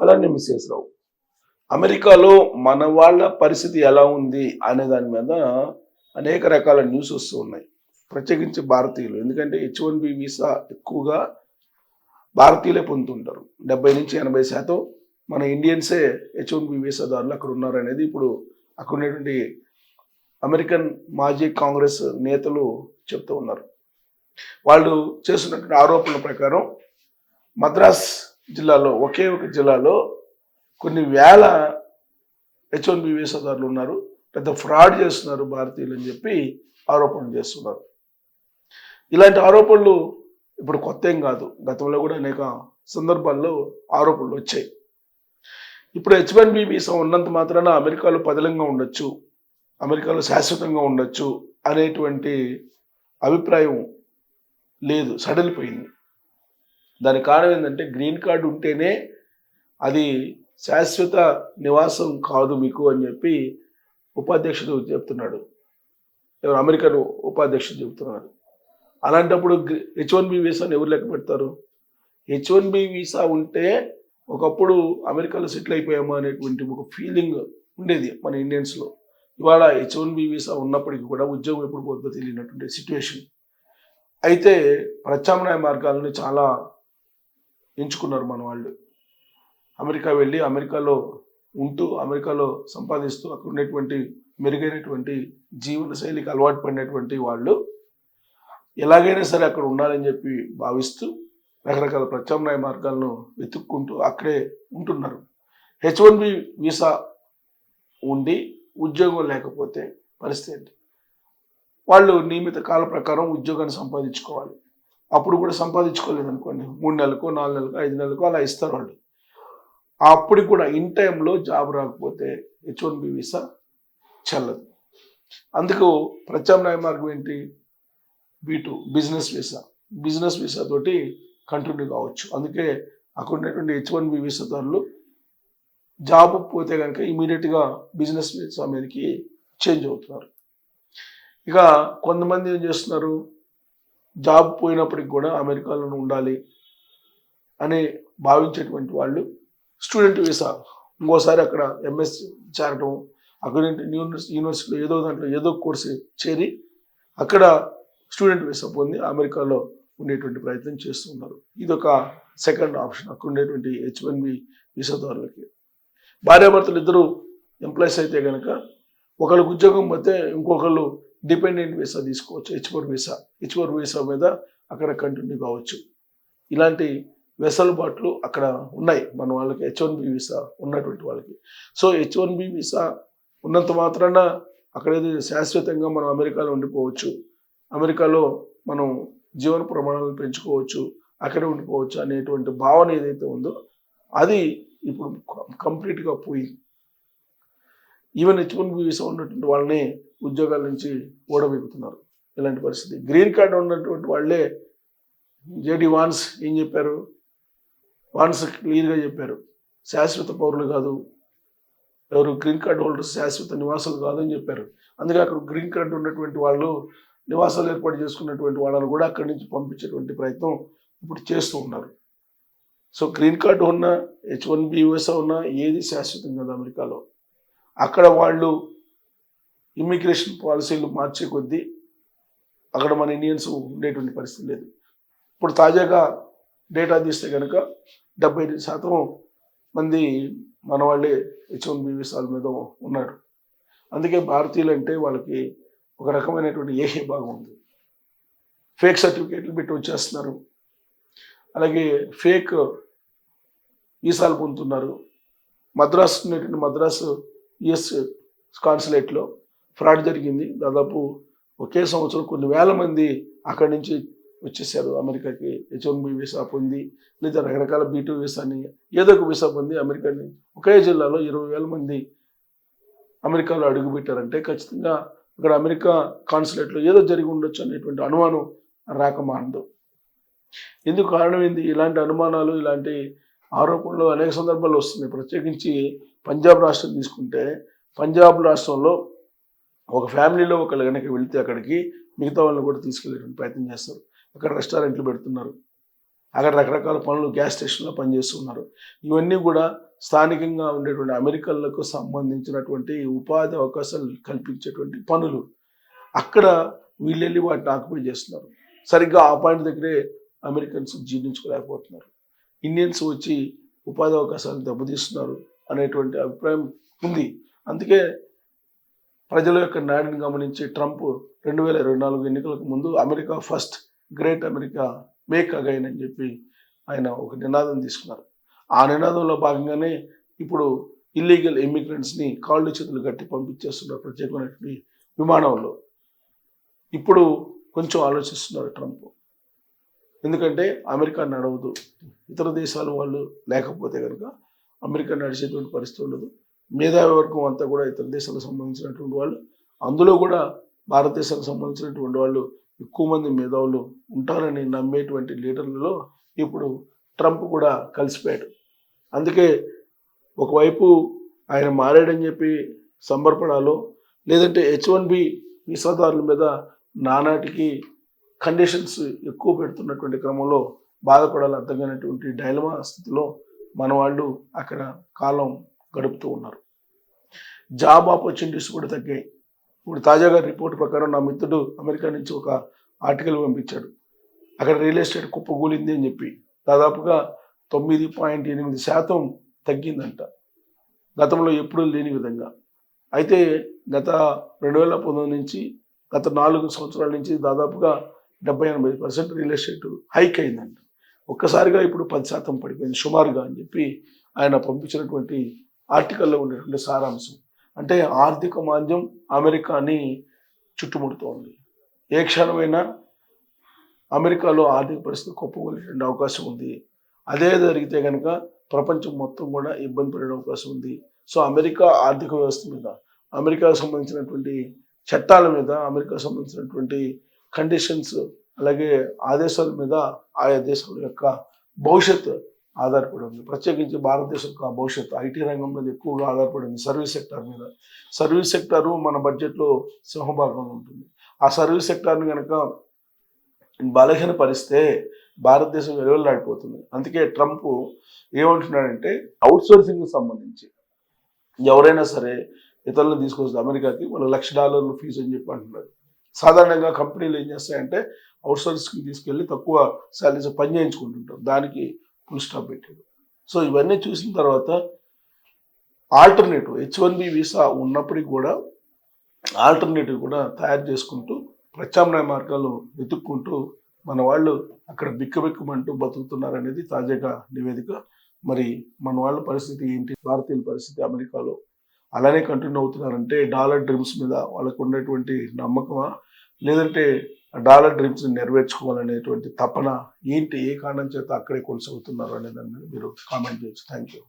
అలానే మిస్సెస్ రావు, అమెరికాలో మన వాళ్ళ పరిస్థితి ఎలా ఉంది అనే దాని మీద అనేక రకాల న్యూస్ వస్తూ ఉన్నాయి. ప్రత్యేకించి భారతీయులు, ఎందుకంటే H1B వీసా ఎక్కువగా భారతీయులే పొందుతుంటారు. 70-80% మన ఇండియన్సే H1B వీసాదారులు అక్కడ ఉన్నారు అనేది ఇప్పుడు అక్కడ ఉన్నటువంటి అమెరికన్ మాజీ కాంగ్రెస్ నేతలు చెప్తూ ఉన్నారు. వాళ్ళు చేస్తున్నటువంటి ఆరోపణల ప్రకారం మద్రాస్ జిల్లాలో, ఒకే ఒక జిల్లాలో కొన్ని వేల H1B వీసాదారులు ఉన్నారు, పెద్ద ఫ్రాడ్ చేస్తున్నారు భారతీయులు అని చెప్పి ఆరోపణలు చేస్తున్నారు. ఇలాంటి ఆరోపణలు ఇప్పుడు కొత్త ఏం కాదు, గతంలో కూడా అనేక సందర్భాల్లో ఆరోపణలు వచ్చాయి. ఇప్పుడు H1B వీసా ఉన్నంత మాత్రాన అమెరికాలో పదిలంగా ఉండొచ్చు, అమెరికాలో శాశ్వతంగా ఉండొచ్చు అనేటువంటి అభిప్రాయం లేదు, సడలిపోయింది. దానికి కారణం ఏంటంటే గ్రీన్ కార్డు ఉంటేనే అది శాశ్వత నివాసం కాదు మీకు అని చెప్పి ఉపాధ్యక్షుడు చెప్తున్నాడు, అమెరికన్ ఉపాధ్యక్షుడు చెబుతున్నాడు. అలాంటప్పుడు H1B వీసాను ఎవరు లెక్క పెడతారు? H1B వీసా ఉంటే ఒకప్పుడు అమెరికాలో సెటిల్ అయిపోయామా అనేటువంటి ఒక ఫీలింగ్ ఉండేది మన ఇండియన్స్లో. ఇవాళ H1B వీసా ఉన్నప్పటికీ కూడా ఉద్యోగం ఎప్పుడు పోతుందో తెలియనటువంటి సిచ్యువేషన్. అయితే ప్రత్యామ్నాయ మార్గాలను చాలా ఎంచుకున్నారు మన వాళ్ళు. అమెరికా వెళ్ళి అమెరికాలో ఉంటూ, అమెరికాలో సంపాదిస్తూ, అక్కడ ఉండేటువంటి మెరుగైనటువంటి జీవన శైలికి అలవాటు పడినటువంటి వాళ్ళు ఎలాగైనా సరే అక్కడ ఉండాలని చెప్పి భావిస్తూ రకరకాల ప్రత్యామ్నాయ మార్గాలను వెతుక్కుంటూ అక్కడే ఉంటున్నారు. H1B వీసా ఉండి ఉద్యోగం లేకపోతే పరిస్థితి ఏంటి? వాళ్ళు నియమిత కాల ప్రకారం ఉద్యోగాన్ని సంపాదించుకోవాలి. అప్పుడు కూడా సంపాదించుకోలేదు అనుకోండి, 3 నెలలకు, 4 నెలలకు, 5 నెలలకు అలా ఇస్తారు వాళ్ళు. అప్పుడు కూడా ఇన్ టైంలో జాబ్ రాకపోతే H1B వీసా చెల్లదు. అందుకు ప్రత్యామ్నాయ మార్గం ఏంటి? B2 business visa. Business visa తోటి కంటిన్యూ కావచ్చు. అందుకే అక్కడ ఉన్నటువంటి H1B వీసాదారులు జాబ్ పోతే కనుక ఇమీడియట్గా బిజినెస్ వీసా మీదకి చేంజ్ అవుతున్నారు. ఇక కొంతమంది ఏం చేస్తున్నారు, జాబ్ పోయినప్పటికి కూడా అమెరికాలో ఉండాలి అని భావించేటువంటి వాళ్ళు స్టూడెంట్ వీసా, ఇంకోసారి అక్కడ MS చేరటం, అక్కడ యూనివర్సిటీలో ఏదో దాంట్లో ఏదో కోర్సు చేరి అక్కడ స్టూడెంట్ వీసా పొంది అమెరికాలో ఉండేటువంటి ప్రయత్నం చేస్తున్నారు. ఇది ఒక సెకండ్ ఆప్షన్ అక్కడ ఉండేటువంటి H1B వీసాదారులకి. భార్యాభర్తలు ఇద్దరు ఎంప్లాయీస్ అయితే కనుక ఒకళ్ళకి ఉద్యోగం పోతే ఇంకొకళ్ళు డిపెండెంట్ వీసా తీసుకోవచ్చు, H4 వీసా మీద అక్కడ కంటిన్యూ కావచ్చు. ఇలాంటి వెసులుబాట్లు అక్కడ ఉన్నాయి మన వాళ్ళకి, H1B వీసా ఉన్నటువంటి వాళ్ళకి. సో H1B వీసా ఉన్నంత మాత్రాన అక్కడ శాశ్వతంగా మనం అమెరికాలో ఉండిపోవచ్చు, అమెరికాలో మనం జీవన ప్రమాణాలను పెంచుకోవచ్చు, అక్కడే ఉండిపోవచ్చు అనేటువంటి భావన ఏదైతే ఉందో అది ఇప్పుడు కంప్లీట్గా పోయింది. ఈవెన్ H1B వీసా ఉన్నటువంటి వాళ్ళని ఉద్యోగాల నుంచి ఓడబెడుతున్నారు. ఇలాంటి పరిస్థితి. గ్రీన్ కార్డు ఉన్నటువంటి వాళ్ళే JD వాన్స్ ఏం చెప్పారు? వాన్స్ క్లియర్గా చెప్పారు, శాశ్వత పౌరులు కాదు, ఎవరు గ్రీన్ కార్డు హోల్డర్స్ శాశ్వత నివాసాలు కాదని చెప్పారు. అందుకే అక్కడ గ్రీన్ కార్డు ఉన్నటువంటి వాళ్ళు నివాసాలు ఏర్పాటు చేసుకున్నటువంటి వాళ్ళని కూడా అక్కడి నుంచి పంపించేటువంటి ప్రయత్నం ఇప్పుడు చేస్తూ ఉన్నారు. సో గ్రీన్ కార్డు ఉన్న H1B వీసా ఉన్న ఏది శాశ్వతం కాదు అమెరికాలో. అక్కడ వాళ్ళు ఇమ్మిగ్రేషన్ పాలసీలు మార్చే కొద్దీ అక్కడ మన ఇండియన్స్ ఉండేటువంటి పరిస్థితి లేదు. ఇప్పుడు తాజాగా డేటా తీస్తే కనుక 75% మంది మన వాళ్ళే H1B వీసాల మీద ఉన్నారు. అందుకే భారతీయులు అంటే వాళ్ళకి ఒక రకమైనటువంటి ఏహే భాగం ఉంది. ఫేక్ సర్టిఫికేట్లు పెట్టి వచ్చేస్తున్నారు, అలాగే ఫేక్ వీసాలు పొందుతున్నారు. మద్రాసు ఉన్నటువంటి మద్రాసు US కాన్సులేట్లో ఫ్రాడ్ జరిగింది. దాదాపు ఒకే సంవత్సరం కొన్ని వేల మంది అక్కడి నుంచి వచ్చేసారు అమెరికాకి, H1B వీసా పొంది, లేదా రకరకాల B2 వీసాని ఏదో ఒక వీసా పొంది అమెరికా ఒకే జిల్లాలో 20,000 మంది అమెరికాలో అడుగుపెట్టారంటే ఖచ్చితంగా అక్కడ అమెరికా కాన్సులేట్లో ఏదో జరిగి ఉండొచ్చు అనేటువంటి అనుమానం రాకమానదు. ఎందుకు కారణం ఏంది? ఇలాంటి అనుమానాలు, ఇలాంటి ఆరోపణలు అనేక సందర్భాల్లో వస్తున్నాయి. ప్రత్యేకించి పంజాబ్ రాష్ట్రం తీసుకుంటే, పంజాబ్ రాష్ట్రంలో ఒక ఫ్యామిలీలో ఒకళ్ళు కనుక వెళితే అక్కడికి మిగతా వాళ్ళని కూడా తీసుకెళ్ళేటువంటి ప్రయత్నం చేస్తారు. అక్కడ రెస్టారెంట్లు పెడుతున్నారు, అక్కడ రకరకాల పనులు గ్యాస్ స్టేషన్లో పనిచేస్తున్నారు. ఇవన్నీ కూడా స్థానికంగా ఉండేటువంటి అమెరికన్లకు సంబంధించినటువంటి ఉపాధి అవకాశాలు కల్పించేటువంటి పనులు. అక్కడ వీళ్ళెళ్ళి వాటిని ఆక్యుపై చేస్తున్నారు. సరిగ్గా ఆ పాయింట్ దగ్గరే అమెరికన్స్ జీర్ణించుకోలేకపోతున్నారు. ఇండియన్స్ వచ్చి ఉపాధి అవకాశాలు దెబ్బతీస్తున్నారు అనేటువంటి అభిప్రాయం ఉంది. అందుకే ప్రజల యొక్క నాడిని గమనించి ట్రంప్ 2024 ఎన్నికలకు ముందు America first, great America, make again అని చెప్పి ఆయన ఒక నినాదం తీసుకున్నారు. ఆ నినాదంలో భాగంగానే ఇప్పుడు ఇల్లీగల్ ఇమిగ్రెంట్స్ని కాళ్ళు చేతులు కట్టి పంపించేస్తున్నారు ప్రత్యేకమైనటువంటి విమానంలో. ఇప్పుడు కొంచెం ఆలోచిస్తున్నారు ట్రంప్. ఎందుకంటే అమెరికా నడవదు, ఇతర దేశాల వాళ్ళు లేకపోతే కనుక అమెరికా నడిచేటువంటి పరిస్థితి ఉండదు. మేధావి వర్గం అంతా కూడా ఇతర దేశాలకు సంబంధించినటువంటి వాళ్ళు, అందులో కూడా భారతదేశానికి సంబంధించినటువంటి వాళ్ళు ఎక్కువ మంది మేధావులు ఉంటారని నమ్మేటువంటి లీడర్లలో ఇప్పుడు ట్రంప్ కూడా కలిసిపోయాడు. అందుకే ఒకవైపు ఆయన మారాడని చెప్పి సంబరపడాలో, లేదంటే H1B వీసాదారుల మీద నానాటికి కండిషన్స్ ఎక్కువ పెడుతున్నటువంటి క్రమంలో బాధపడాలి అర్థం కానటువంటి డైలమా స్థితిలో మన వాళ్ళు అక్కడ కాలం గడుపుతూ ఉన్నారు. జాబ్ ఆపర్చునిటీస్ కూడా తగ్గాయి. ఇప్పుడు తాజాగా రిపోర్ట్ ప్రకారం నా మిత్రుడు అమెరికా నుంచి ఒక ఆర్టికల్ పంపించాడు. అక్కడ రియల్ ఎస్టేట్ కుప్పగూలింది అని చెప్పి దాదాపుగా 9.8% తగ్గిందంట, గతంలో ఎప్పుడూ లేని విధంగా. అయితే గత 2019 నుంచి గత 4 సంవత్సరాల నుంచి దాదాపుగా 70-80% రియల్ ఎస్టేట్ హైక్ అయిందంట. ఒక్కసారిగా ఇప్పుడు 10% పడిపోయింది సుమారుగా అని చెప్పి ఆయన పంపించినటువంటి ఆర్టికల్లో ఉండేటువంటి సారాంశం. అంటే ఆర్థిక మాంద్యం అమెరికాని చుట్టుముడుతోంది. ఏ క్షణమైనా అమెరికాలో ఆర్థిక పరిస్థితి కుప్పకూలేటువంటి అవకాశం ఉంది. అదే జరిగితే కనుక ప్రపంచం మొత్తం కూడా ఇబ్బంది పడే అవకాశం ఉంది. సో అమెరికా ఆర్థిక వ్యవస్థ మీద, అమెరికాకు సంబంధించినటువంటి చట్టాల మీద, అమెరికాకు సంబంధించినటువంటి కండిషన్స్, అలాగే ఆదేశాల మీద ఆయా దేశాల యొక్క భవిష్యత్తు ఆధారపడి ఉంది. ప్రత్యేకించి భారతదేశం యొక్క భవిష్యత్తు ఐటీ రంగం మీద ఎక్కువగా ఆధారపడి ఉంది, సర్వీస్ సెక్టార్ మీద. సర్వీస్ సెక్టారు మన బడ్జెట్లో సింహభాగంలో ఉంటుంది. ఆ సర్వీస్ సెక్టార్ని కనుక బలహీనపరిస్తే భారతదేశం వెలువెల్లాడిపోతుంది. అందుకే ట్రంప్ ఏమంటున్నాడంటే అవుట్సోర్సింగ్కి సంబంధించి ఎవరైనా సరే ఇతరులను తీసుకొస్తుంది అమెరికాకి, వాళ్ళు $1,00,000 ఫీజు అని చెప్పి అంటున్నారు. సాధారణంగా కంపెనీలు ఏం చేస్తాయంటే అవుట్సోర్సింగ్కి తీసుకెళ్ళి తక్కువ శాలరీస్ పని చేయించుకుంటుంటారు. దానికి ఫుల్ స్టాప్ పెట్టాడు. సో ఇవన్నీ చూసిన తర్వాత ఆల్టర్నేటివ్ H1B వీసా ఉన్నప్పటికీ కూడా ఆల్టర్నేటివ్ కూడా తయారు చేసుకుంటూ ప్రత్యామ్నాయ మార్గాలు వెతుక్కుంటూ మన వాళ్ళు అక్కడ బిక్కబిక్కమంటూ బతుకుతున్నారు అనేది తాజాగా నివేదిక. మరి మన వాళ్ళ పరిస్థితి ఏంటి, భారతీయుల పరిస్థితి అమెరికాలో అలానే కంటిన్యూ అవుతున్నారంటే డాలర్ డ్రీమ్స్ మీద వాళ్ళకు ఉన్నటువంటి నమ్మకమా, లేదంటే డాలర్ డ్రీమ్స్ని నెరవేర్చుకోవాలనేటువంటి తపన ఏంటి, ఏ కారణం చేత అక్కడే కొనసాగుతున్నారు అనే దాని మీద మీరు కామెంట్ చేయొచ్చు. Thank you.